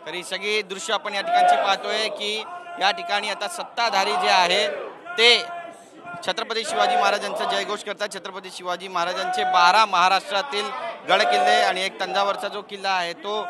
तर ही सगळी दृश्य आपण या ठिकाणची पाहतोय की या ठिकाणी आता सत्ताधारी जे आहे ते छत्रपती शिवाजी महाराजांचा जयघोष करतात। छत्रपती शिवाजी महाराजांचे 12 महाराष्ट्रातील गड किल्ले आणि एक तंजावरचा जो किल्ला आहे तो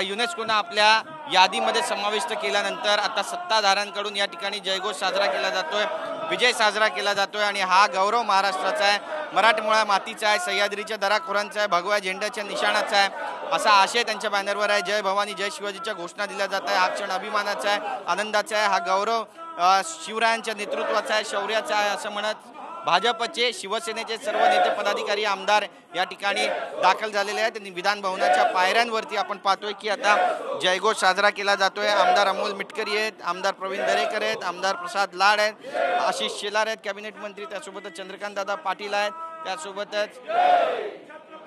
युनेस्कोनं आपल्या यादीमध्ये समाविष्ट केल्यानंतर आता सत्ताधाऱ्यांकडून या ठिकाणी जयघोष साजरा केला जातोय, विजय साजरा केला जातोय आणि हा गौरव महाराष्ट्राचा आहे, मराठमोळ्या मातीचा आहे, सह्याद्रीच्या दराखोरांचा आहे, भगव्या झेंड्याच्या निशाणाचा आहे असा आशय त्यांच्या बॅनरवर आहे। जय भवानी जय शिवाजीच्या घोषणा दिल्या जात आहे। हा क्षण अभिमानाचा आहे, आनंदाचा आहे, हा गौरव शिवरायांच्या नेतृत्वाचा आहे, शौर्याचा आहे असं म्हणत भाजपचे शिवसेनेचे सर्व नेते पदाधिकारी आमदार या ठिकाणी दाखल झालेले आहेत। त्यांनी विधान भवनाच्या पायऱ्यांवरती आपण पाहतोय की आता जयघोष साजरा केला जातोय। आमदार अमोल मिटकरी आहेत, आमदार प्रवीण दरेकर आहेत, आमदार प्रसाद लाड आहेत, आशिष शेलार आहेत कॅबिनेट मंत्री, त्यासोबतच चंद्रकांत दादा पाटील आहेत, त्यासोबतच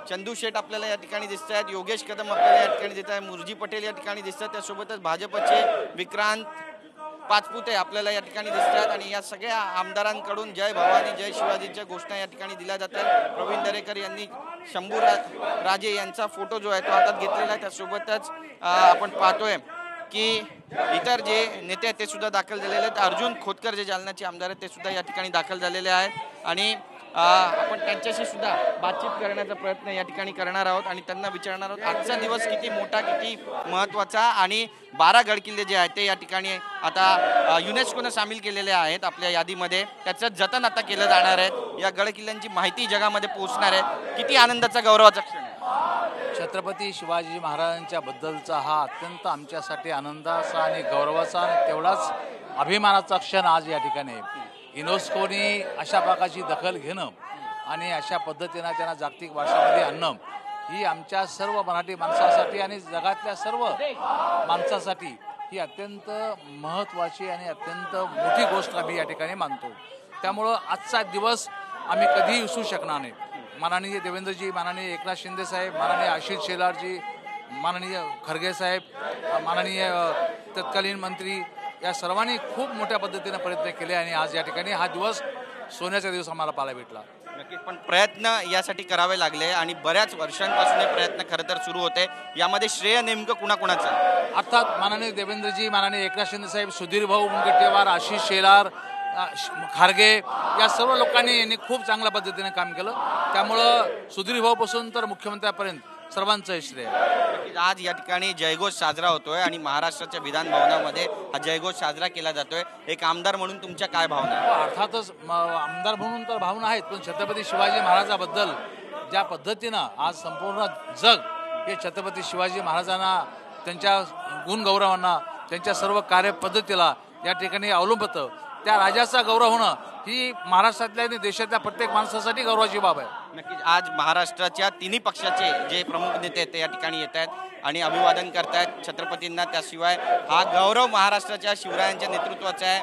चंदू शेठ आपल्याला या ठिकाणी दिसत आहेत, योगेश कदम आपल्याला या ठिकाणी दिसत आहे, मुरजी पटेल या ठिकाणी दिसतात, त्यासोबतच भाजपचे विक्रांत पाचपुते आपल्याला या ठिकाणी दिसतात आणि या सगळ्या आमदारांकडून जय भवानी जय शिवाजीच्या घोषणा या ठिकाणी दिल्या जातात। प्रवीण दरेकर यांनी शंभू राजे यांचा फोटो जो आहे तो हातात घेतलेला आहे। त्यासोबतच आपण पाहतोय की इतर जे नेते आहेत ते सुद्धा दाखल झालेले आहेत। अर्जुन खोतकर जे जालन्याचे आमदार आहेत ते सुद्धा या ठिकाणी दाखल झालेले आहेत आणि आपण त्यांच्याशी सुद्धा बातचीत करण्याचा प्रयत्न या ठिकाणी करणार आहोत आणि त्यांना विचारणार आहोत आजचा दिवस किती मोठा किती महत्त्वाचा आणि 12 गडकिल्ले जे आहेत ते या ठिकाणी आता युनेस्कोनं सामील केलेले आहेत आपल्या यादीमध्ये, त्याचं जतन आता केलं जाणार आहे। या गडकिल्ल्यांची माहिती जगामध्ये पोहोचणार आहे। किती आनंदाचा गौरवाचा क्षण आहे। छत्रपती शिवाजी महाराजांच्या बद्दलचा हा अत्यंत आमच्यासाठी आनंदाचा आणि गौरवाचा आणि तेवढाच अभिमानाचा क्षण आज या ठिकाणी आहे। युनेस्कोने अशा प्रकारची दखल घेणं आणि अशा पद्धतीनं त्यांना जागतिक वारशामध्ये आणणं ही आमच्या सर्व मराठी माणसासाठी आणि जगातल्या सर्व माणसासाठी ही अत्यंत महत्त्वाची आणि अत्यंत मोठी गोष्ट आम्ही या ठिकाणी मानतो। त्यामुळं आजचा दिवस आम्ही कधीही विसरू शकणार नाही। माननीय देवेंद्रजी, माननीय एकनाथ शिंदे साहेब, माननीय आशिष शेलारजी, माननीय खरगे साहेब, माननीय तत्कालीन मंत्री या सर्वांनी खूप मोठ्या पद्धतीने प्रयत्न केले आणि आज या ठिकाणी हा दिवस सोन्याचा दिवस आम्हाला पाहायला भेटला। नक्कीच, पण प्रयत्न यासाठी करावे लागले आणि बऱ्याच वर्षांपासून हे प्रयत्न खरं तर सुरू होते। यामध्ये श्रेय नेमकं कुणाकुणाचं? अर्थात माननीय देवेंद्रजी, माननीय एकनाथ शिंदे साहेब, सुधीर भाऊ मुनगंटीवार, आशिष शेलार, खारगे या सर्व लोकांनी यांनी खूप चांगल्या पद्धतीने काम केलं। त्यामुळं सुधीर भाऊपासून तर मुख्यमंत्र्यापर्यंत सर्वांचं श्रेय। आज या ठिकाणी जयघोष साजरा होतोय आणि महाराष्ट्राच्या विधान भवनामध्ये हा जयघोष साजरा केला जातोय। एक आमदार म्हणून तुमच्या काय भावना? अर्थातच आमदार म्हणून तर भावना आहेत, पण छत्रपती शिवाजी महाराजाबद्दल ज्या पद्धतीनं आज संपूर्ण जग हे छत्रपती शिवाजी महाराजांना, त्यांच्या गुणगौरवांना, त्यांच्या सर्व कार्यपद्धतीला या ठिकाणी अवलंबतं, त्या राजाचा गौरव होणं ही महाराष्ट्रातल्या आणि देशातल्या प्रत्येक माणसासाठी गौरवाची बाब आहे। नक्कीच, आज महाराष्ट्राच्या तिन्ही पक्षाचे जे प्रमुख नेते आहेत ते या ठिकाणी येत आहेत आणि अभिवादन करतायत छत्रपतींना। त्याशिवाय हा गौरव महाराष्ट्राच्या शिवरायांच्या नेतृत्वाचा आहे,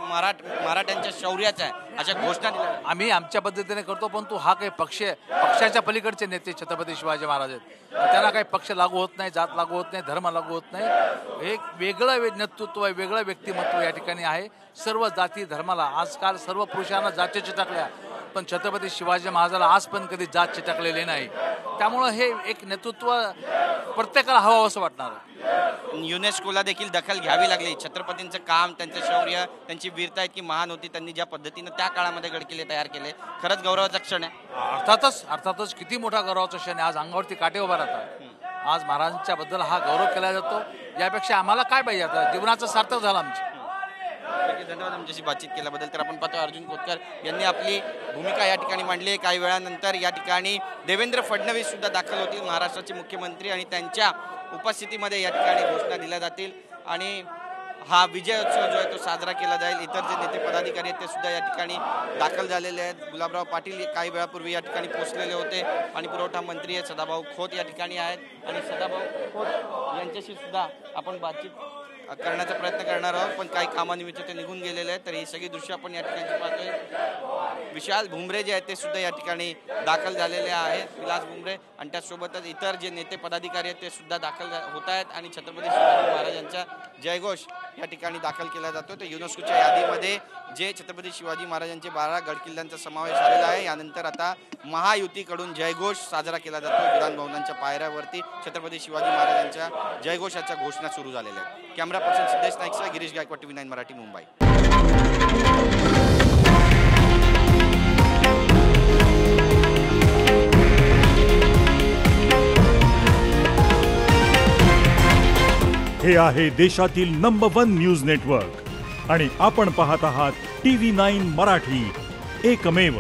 मराठ्यांच्या शौर्याचा आहे अशा घोषणा दिल्या। आम्ही आमच्या पद्धतीने करतो, पण तो हा काही पक्षाच्या पलीकडचे नेते छत्रपती शिवाजी महाराज आहेत। त्यांना काही पक्ष लागू होत नाही, जात लागू होत नाही, धर्म लागू होत नाही। एक वेगळं नेतृत्व आहे, वेगळं व्यक्तिमत्व या ठिकाणी आहे। सर्व जाती धर्माला आजकाल सर्व पुरुषांना जाती चिटकल्या, पण छत्रपती शिवाजी महाराजाला आज पण कधी जात चिटकलेली नाही। त्यामुळं हे एक नेतृत्व प्रत्येकाला हवं असं वाटणार आहे। युनेस्कोला देखील दखल घ्यावी लागली। छत्रपतींचं काम, त्यांचं शौर्य, त्यांची वीरता इतकी महान होती, त्यांनी ज्या पद्धतीनं त्या काळामध्ये गडकिल्ले तयार केले, खरंच गौरवाचा क्षण आहे। अर्थातच किती मोठा गौरवाचा क्षण आहे। आज अंगावरती काटे उभा राहतात। आज महाराजांच्या बद्दल हा गौरव केला जातो। यापेक्षा आम्हाला काय पाहिजे? आता जीवनाचं सार्थक झालं आमचं। धन्यवाद आमच्याशी बातचीत केल्याबद्दल। तर आपण पाहतो अर्जुन खोतकर यांनी आपली भूमिका या ठिकाणी मांडली। काही वेळानंतर या ठिकाणी देवेंद्र फडणवीस सुद्धा दाखल होतील, महाराष्ट्राचे मुख्यमंत्री, आणि त्यांच्या उपस्थितीमध्ये या ठिकाणी घोषणा दिल्या जातील आणि हा विजयोत्सव जो आहे तो साजरा केला जाईल। इतर जे नेते पदाधिकारी आहेत ते सुद्धा या ठिकाणी दाखल झालेले आहेत। गुलाबराव पाटील काही वेळापूर्वी या ठिकाणी पोहोचलेले होते, पाणी पुरवठा मंत्री आहेत, सदाभाऊ खोत या ठिकाणी आहेत आणि सदाभाऊ खोत यांच्याशी सुद्धा आपण बातचीत करण्याचा प्रयत्न करणार आहोत, पण काही कामानिमित्त ते निघून गेलेले आहेत। तर ही सगळी दृश्य आपण या ठिकाणी पाहतोय। विशाल भुमरे जे आहेत ते सुद्धा या ठिकाणी दाखल झालेले आहेत, विलास भुमरे, आणि त्यासोबतच इतर जे नेते पदाधिकारी आहेत ते सुद्धा दाखल होत आहेत आणि छत्रपती शिवाजी महाराजांच्या महाराजांचा जयघोष या ठिकाणी दाखल केला जातो. तर युनेस्कोच्या यादीमध्ये जे छत्रपती शिवाजी महाराजांचे 12 गडकिल्ल्यांचा समावेश झालेला आहे. यानंतर आता महायुतीकडून जयघोष साजरा केला जातो. विधान भवनांच्या पायऱ्यावरती छत्रपती शिवाजी महाराजांच्या जयघोषाच्या घोषणा सुरू झालेल्या आहेत. कॅमेरा पर्सन सिद्धेश नाईकसह गिरीश गायकवाड, TV9 मराठी, मुंबई. हे आहे देशातील नंबर 1 न्यूज नेटवर्क आणि आपण पाहत आहात TV9 मराठी, एकमेव.